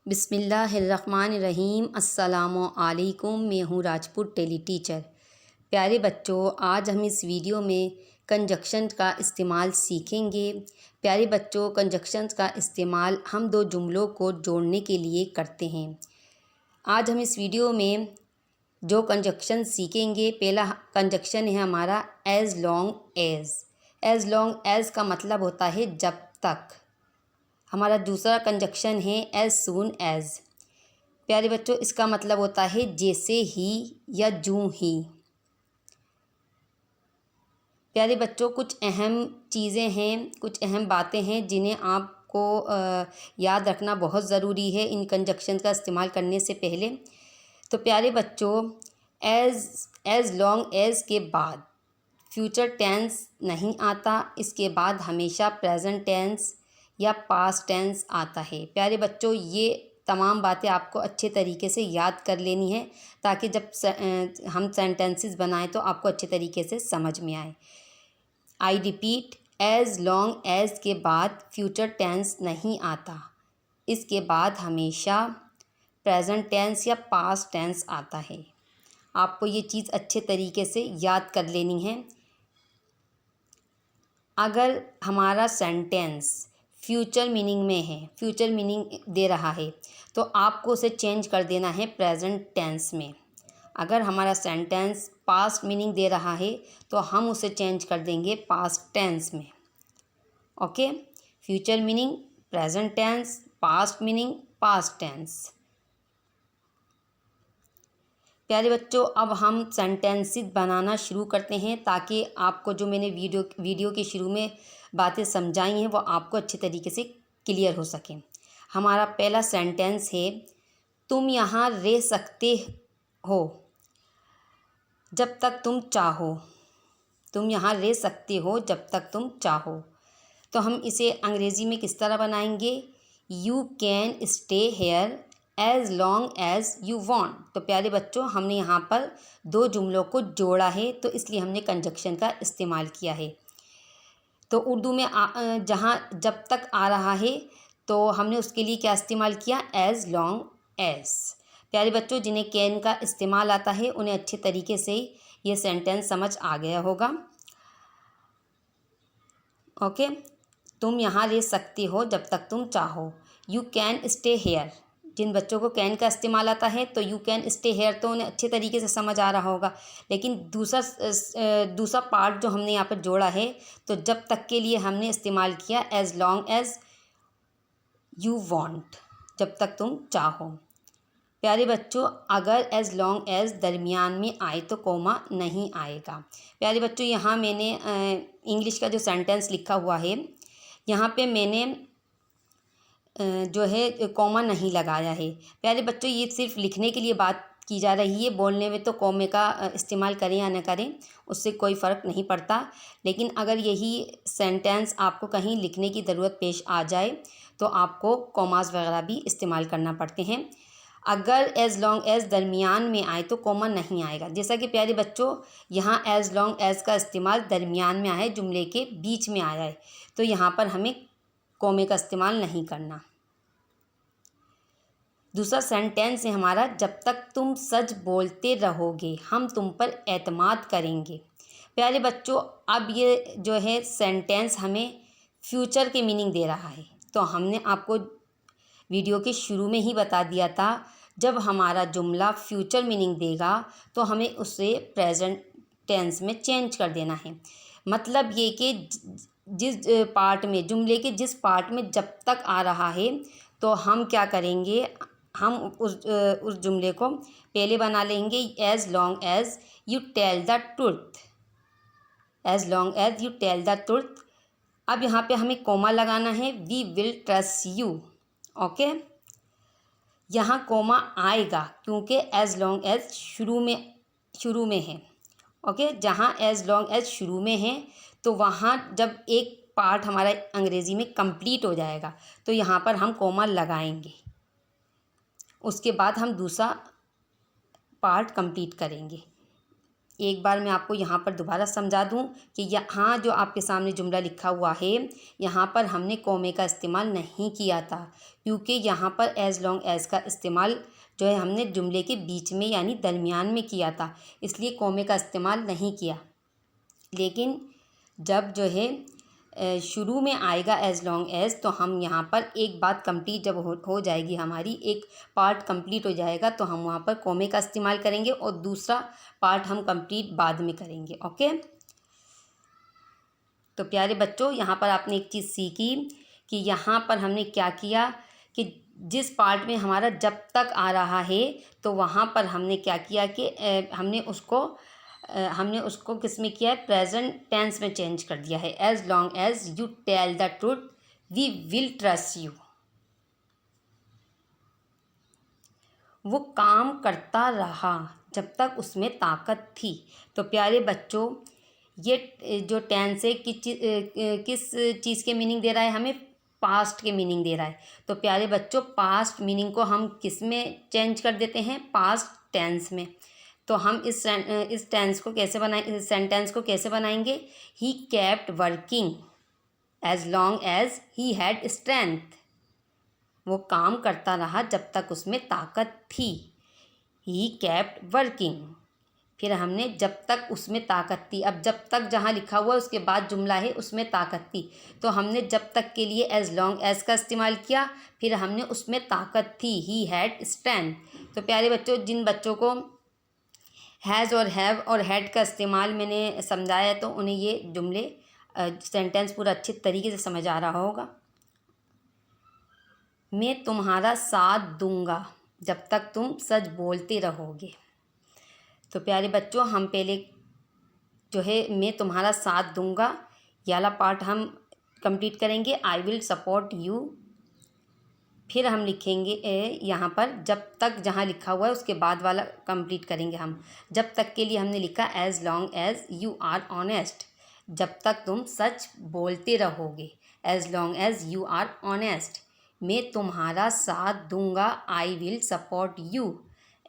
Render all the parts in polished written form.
बिस्मिल्लाहिर्रहमानिर्रहीम। अस्सलामु अलैकुम। मैं हूँ राजपूत टेली टीचर। प्यारे बच्चों, आज हम इस वीडियो में कंजक्शन का इस्तेमाल सीखेंगे। प्यारे बच्चों, कंजक्शंस का इस्तेमाल हम दो जुमलों को जोड़ने के लिए करते हैं। आज हम इस वीडियो में जो कंजक्शन सीखेंगे, पहला कंजक्शन है हमारा as long as. As long as का मतलब होता है जब तक। हमारा दूसरा कंजक्शन है एज़ सून एज़। प्यारे बच्चों, इसका मतलब होता है जैसे ही या यूं ही। प्यारे बच्चों, कुछ अहम चीज़ें हैं, कुछ अहम बातें हैं जिन्हें आपको याद रखना बहुत ज़रूरी है इन कंजक्शन का इस्तेमाल करने से पहले। तो प्यारे बच्चों, एज़ लॉन्ग एज़ के बाद फ्यूचर टेंस नहीं आता, इसके बाद हमेशा प्रेजेंट टेंस या पास्ट टेंस आता है। प्यारे बच्चों, ये तमाम बातें आपको अच्छे तरीके से याद कर लेनी है ताकि जब हम सेंटेंसेस बनाएं तो आपको अच्छे तरीके से समझ में आए। I repeat, as long as के बाद फ्यूचर टेंस नहीं आता, इसके बाद हमेशा प्रेजेंट टेंस या पास्ट टेंस आता है। आपको ये चीज़ अच्छे तरीके से याद कर लेनी है। अगर हमारा सेंटेंस फ्यूचर मीनिंग में है, फ्यूचर मीनिंग दे रहा है, तो आपको उसे चेंज कर देना है प्रेजेंट टेंस में। अगर हमारा सेंटेंस पास्ट मीनिंग दे रहा है तो हम उसे चेंज कर देंगे पास्ट टेंस में। Okay, future meaning present tense, past meaning past tense. प्यारे बच्चों, अब हम सेंटेंसेस बनाना शुरू करते हैं ताकि आपको जो मैंने वीडियो के शुरू में बातें समझाई हैं वो आपको अच्छे तरीके से क्लियर हो सकें। हमारा पहला सेंटेंस है, तुम यहाँ रह सकते हो जब तक तुम चाहो। तुम यहाँ रह सकते हो जब तक तुम चाहो। तो हम इसे अंग्रेज़ी में किस तरह बनाएंगे? You can stay hair as long as you want. तो प्यारे बच्चों, हमने यहाँ पर दो जुमलों को जोड़ा है तो इसलिए हमने कंजक्शन का इस्तेमाल किया है। तो उर्दू में जहाँ जब तक आ रहा है तो हमने उसके लिए क्या इस्तेमाल किया? As long as. प्यारे बच्चों, जिन्हें कैन का इस्तेमाल आता है उन्हें अच्छे तरीके से ये सेंटेंस समझ आ गया होगा। ओके, तुम यहाँ रह सकते हो जब तक तुम चाहो। You can stay here. जिन बच्चों को कैन का इस्तेमाल आता है तो यू कैन स्टे हेयर तो उन्हें अच्छे तरीके से समझ आ रहा होगा। लेकिन दूसरा पार्ट जो हमने यहाँ पर जोड़ा है, तो जब तक के लिए हमने इस्तेमाल किया as long as you want, जब तक तुम चाहो। प्यारे बच्चों, अगर एज़ लॉन्ग एज़ दरमियान में आए तो कोमा नहीं आएगा। प्यारे बच्चों, यहाँ मैंने इंग्लिश का जो सेंटेंस लिखा हुआ है, यहाँ पे मैंने जो है कॉमा नहीं लगाया है। प्यारे बच्चों, ये सिर्फ लिखने के लिए बात की जा रही है, बोलने में तो कॉमे का इस्तेमाल करें या न करें उससे कोई फ़र्क नहीं पड़ता। लेकिन अगर यही सेंटेंस आपको कहीं लिखने की ज़रूरत पेश आ जाए तो आपको कॉमास वगैरह भी इस्तेमाल करना पड़ते हैं। अगर एज़ लॉन्ग एज़ दरमियान में आए तो कॉमा नहीं आएगा। जैसा कि प्यारे बच्चों, यहाँ एज़ लॉन्ग एज़ का इस्तेमाल दरमियान में आया है, जुमले के बीच में आया है, तो यहाँ पर हमें कॉमे का इस्तेमाल नहीं करना। दूसरा सेंटेंस है हमारा, जब तक तुम सच बोलते रहोगे हम तुम पर एतमाद करेंगे। प्यारे बच्चों, अब ये जो है सेंटेंस हमें फ्यूचर के मीनिंग दे रहा है। तो हमने आपको वीडियो के शुरू में ही बता दिया था, जब हमारा जुमला फ्यूचर मीनिंग देगा तो हमें उसे प्रेजेंट टेंस में चेंज कर देना है। मतलब ये कि जिस पार्ट में, जुमले के जिस पार्ट में जब तक आ रहा है तो हम क्या करेंगे, हम उस जुमले को पहले बना लेंगे as long as you tell the truth. As long as you tell the truth. अब यहाँ पे हमें कोमा लगाना है, we will trust you. Okay, यहाँ कोमा आएगा क्योंकि एज़ लॉन्ग एज़ शुरू में है। ओके, जहाँ एज़ लॉन्ग एज़ शुरू में है तो वहाँ जब एक पार्ट हमारा अंग्रेज़ी में कंप्लीट हो जाएगा तो यहाँ पर हम कोमा लगाएंगे, उसके बाद हम दूसरा पार्ट कंप्लीट करेंगे। एक बार मैं आपको यहाँ पर दोबारा समझा दूँ कि यहाँ जो आपके सामने जुमला लिखा हुआ है, यहाँ पर हमने कॉमे का इस्तेमाल नहीं किया था, क्योंकि यहाँ पर एज़ लॉन्ग एज़ का इस्तेमाल जो है हमने जुमले के बीच में यानी दरमियान में किया था, इसलिए कॉमे का इस्तेमाल नहीं किया। लेकिन जब जो है शुरू में आएगा एज़ लॉन्ग एज़, तो हम यहाँ पर एक बात कंप्लीट जब हो जाएगी, हमारी एक पार्ट कंप्लीट हो जाएगा, तो हम वहाँ पर कॉमे का इस्तेमाल करेंगे और दूसरा पार्ट हम कंप्लीट बाद में करेंगे। ओके, तो प्यारे बच्चों, यहाँ पर आपने एक चीज़ सीखी कि यहाँ पर हमने क्या किया कि जिस पार्ट में हमारा जब तक आ रहा है, तो वहाँ पर हमने क्या किया कि हमने उसको किस में किया है, प्रेजेंट टेंस में चेंज कर दिया है। As long as you tell the truth we will trust you. वो काम करता रहा जब तक उसमें ताकत थी। तो प्यारे बच्चों, ये जो टेंस है किस चीज़ के मीनिंग दे रहा है, हमें पास्ट के मीनिंग दे रहा है। तो प्यारे बच्चों, पास्ट मीनिंग को हम किस में चेंज कर देते हैं, पास्ट टेंस में। तो हम इस टेंस को कैसे बनाए, सेंटेंस को कैसे बनाएंगे, he kept working as long as he had strength. वो काम करता रहा जब तक उसमें ताकत थी। ही केप्ट वर्किंग, फिर हमने जब तक उसमें ताकत थी। अब जब तक जहाँ लिखा हुआ है उसके बाद जुमला है उसमें ताकत थी, तो हमने जब तक के लिए एज लॉन्ग एज का इस्तेमाल किया, फिर हमने उसमें ताकत थी, ही हैड स्ट्रेंथ। तो प्यारे बच्चों, जिन बच्चों को हैज़ और हैव और हैड का इस्तेमाल मैंने समझाया है, तो उन्हें ये जुमले सेंटेंस पूरा अच्छे तरीके से समझ आ रहा होगा। मैं तुम्हारा साथ दूंगा जब तक तुम सच बोलते रहोगे। तो प्यारे बच्चों, हम पहले जो है मैं तुम्हारा साथ दूंगा ये वाला पार्ट हम कंप्लीट करेंगे, आई विल सपोर्ट यू। फिर हम लिखेंगे यहाँ पर जब तक जहाँ लिखा हुआ है उसके बाद वाला कंप्लीट करेंगे हम। जब तक के लिए हमने लिखा as long as you are honest, जब तक तुम सच बोलते रहोगे, as long as you are honest. मैं तुम्हारा साथ दूंगा, I will support you,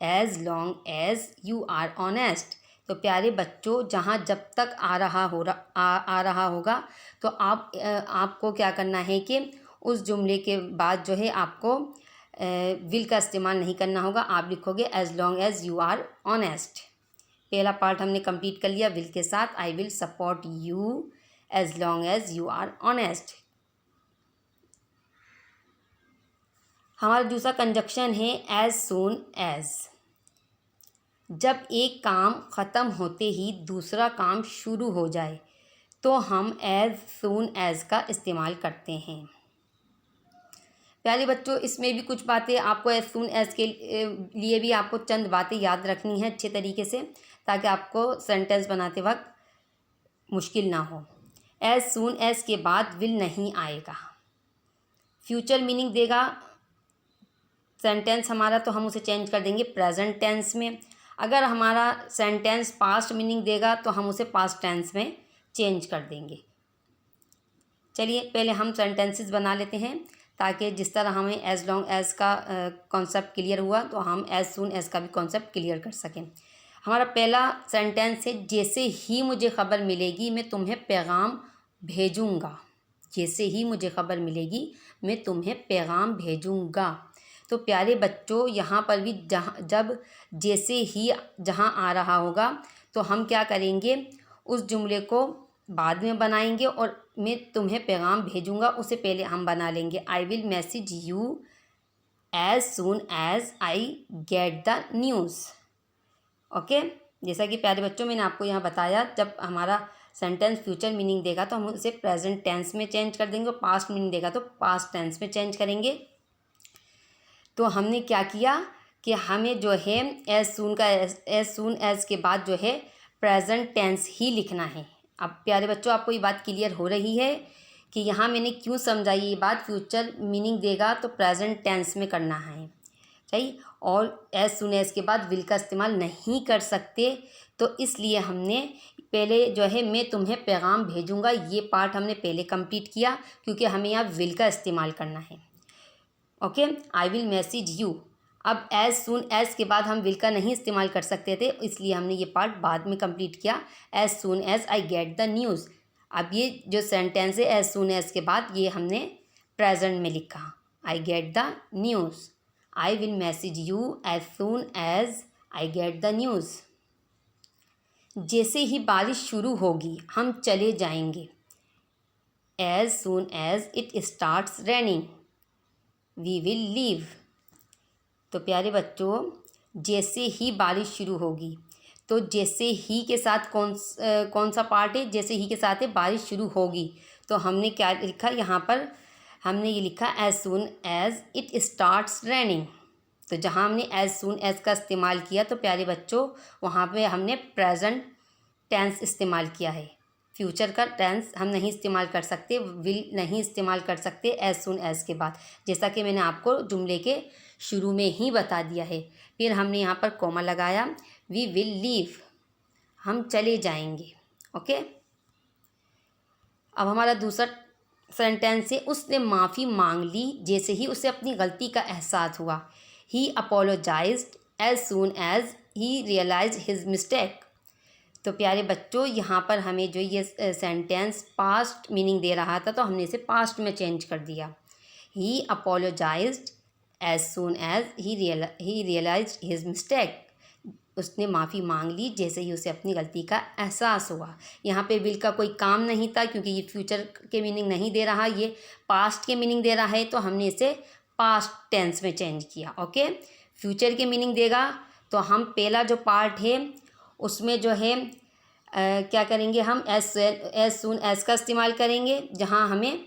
as long as you are honest. तो प्यारे बच्चों, जहाँ जब तक आ रहा होगा, तो आपको क्या करना है कि उस जुमले के बाद जो है आपको विल का इस्तेमाल नहीं करना होगा। आप लिखोगे as long as you are honest. पहला पार्ट हमने कंप्लीट कर लिया विल के साथ, I will support you as long as you are honest. हमारा दूसरा कंजक्शन है एज़ सून एज़। जब एक काम ख़त्म होते ही दूसरा काम शुरू हो जाए, तो हम एज़ सून एज़ का इस्तेमाल करते हैं। प्यारे बच्चों, इसमें भी कुछ बातें आपको एज़ सून एज़ के लिए भी आपको चंद बातें याद रखनी है अच्छे तरीके से, ताकि आपको सेंटेंस बनाते वक्त मुश्किल ना हो। एज़ सून एज़ के बाद विल नहीं आएगा, फ्यूचर मीनिंग देगा सेंटेंस हमारा, तो हम उसे चेंज कर देंगे प्रेजेंट टेंस में। अगर हमारा सेंटेंस पास्ट मीनिंग देगा, तो हम उसे पास्ट टेंस में चेंज कर देंगे। चलिए पहले हम सेंटेंसेस बना लेते हैं, ताकि जिस तरह हमें एज़ लॉन्ग एज़ का कॉन्सेप्ट क्लियर हुआ, तो हम एज़ सून एज़ का भी कॉन्सेप्ट क्लियर कर सकें। हमारा पहला सेंटेंस है, जैसे ही मुझे ख़बर मिलेगी मैं तुम्हें पैगाम भेजूँगा। जैसे ही मुझे ख़बर मिलेगी मैं तुम्हें पैगाम भेजूँगा। तो प्यारे बच्चों, यहाँ पर भी जब जैसे ही जहाँ आ रहा होगा, तो हम क्या करेंगे, उस जुमले को बाद में बनाएंगे और मैं तुम्हें पैगाम भेजूँगा उसे पहले हम बना लेंगे। आई will message you as soon as I get the news. Okay, जैसा कि प्यारे बच्चों मैंने आपको यहाँ बताया, जब हमारा सेंटेंस फ्यूचर मीनिंग देगा तो हम उसे प्रेजेंट टेंस में चेंज कर देंगे, और पास्ट मीनिंग देगा तो पास्ट टेंस में चेंज करेंगे। तो हमने क्या किया कि हमें जो है एज़ सून एज़ के बाद जो है प्रेजेंट टेंस ही लिखना है। अब प्यारे बच्चों, आपको ये बात क्लियर हो रही है कि यहाँ मैंने क्यों समझाई ये बात, फ्यूचर मीनिंग देगा तो प्रेजेंट टेंस में करना है, सही। और एज़ सून एज़ के बाद विल का इस्तेमाल नहीं कर सकते, तो इसलिए हमने पहले जो है मैं तुम्हें पैगाम भेजूँगा, ये पार्ट हमने पहले कंप्लीट किया, क्योंकि हमें यहाँ विल का इस्तेमाल करना है। Okay, I will message you, अब एज़ सून एज़ के बाद हम विल का नहीं इस्तेमाल कर सकते थे, इसलिए हमने ये पार्ट बाद में कंप्लीट किया। As soon as I get the news. अब ये जो सेंटेंस है एज़ सून एज़ के बाद ये हमने प्रेजेंट में लिखा, I get the news. I will message you as soon as I get the news. जैसे ही बारिश शुरू होगी हम चले जाएंगे, as soon as it starts raining we will leave. तो प्यारे बच्चों, जैसे ही बारिश शुरू होगी, तो जैसे ही के साथ कौन सा पार्ट है? जैसे ही के साथ है बारिश शुरू होगी। तो हमने क्या लिखा यहाँ पर? हमने ये लिखा as soon as it starts raining. तो जहाँ हमने एज़ सून एज़ का इस्तेमाल किया तो प्यारे बच्चों वहाँ पे हमने प्रेजेंट टेंस इस्तेमाल किया है। फ्यूचर का टेंस हम नहीं इस्तेमाल कर सकते, विल नहीं इस्तेमाल कर सकते एज़ सून एज़ के बाद, जैसा कि मैंने आपको जुमले के शुरू में ही बता दिया है। फिर हमने यहाँ पर कॉमा लगाया, वी विल लीव, हम चले जाएंगे। ओके, अब हमारा दूसरा सेंटेंस है, उसने माफ़ी मांग ली जैसे ही उसे अपनी गलती का एहसास हुआ। He apologised as soon as he realise his mistake. तो प्यारे बच्चों यहाँ पर हमें जो ये सेंटेंस पास्ट मीनिंग दे रहा था तो हमने इसे पास्ट में चेंज कर दिया। He apologised as soon as he realise his mistake. उसने माफ़ी मांग ली जैसे ही उसे अपनी गलती का एहसास हुआ। यहाँ पे विल का कोई काम नहीं था क्योंकि ये फ्यूचर के मीनिंग नहीं दे रहा, ये पास्ट के मीनिंग दे रहा है, तो हमने इसे पास्ट टेंस में चेंज किया। ओके, फ्यूचर के मीनिंग देगा तो हम पहला जो पार्ट है उसमें जो है क्या करेंगे, हम एज सून एज का इस्तेमाल करेंगे जहाँ हमें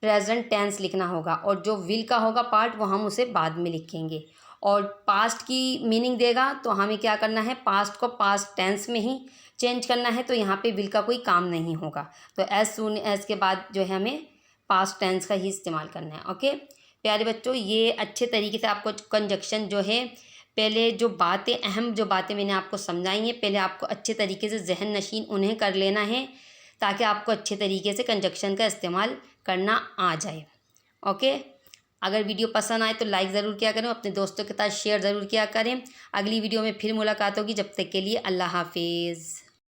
प्रेजेंट टेंस लिखना होगा, और जो विल का होगा पार्ट वो हम उसे बाद में लिखेंगे। और पास्ट की मीनिंग देगा तो हमें क्या करना है, पास्ट को पास्ट टेंस में ही चेंज करना है, तो यहाँ पे विल का कोई काम नहीं होगा। तो एज सून एज के बाद जो है हमें पास्ट टेंस का ही इस्तेमाल करना है। ओके प्यारे बच्चों, ये अच्छे तरीके से आपको कंजक्शन जो है, पहले जो बातें अहम जो बातें मैंने आपको समझाई हैं, पहले आपको अच्छे तरीके से जहन नशीन उन्हें कर लेना है ताकि आपको अच्छे तरीके से कंजक्शन का इस्तेमाल करना आ जाए। ओके, अगर वीडियो पसंद आए तो लाइक ज़रूर किया करें, अपने दोस्तों के साथ शेयर ज़रूर किया करें। अगली वीडियो में फिर मुलाकात होगी, जब तक के लिए अल्लाह हाफिज़।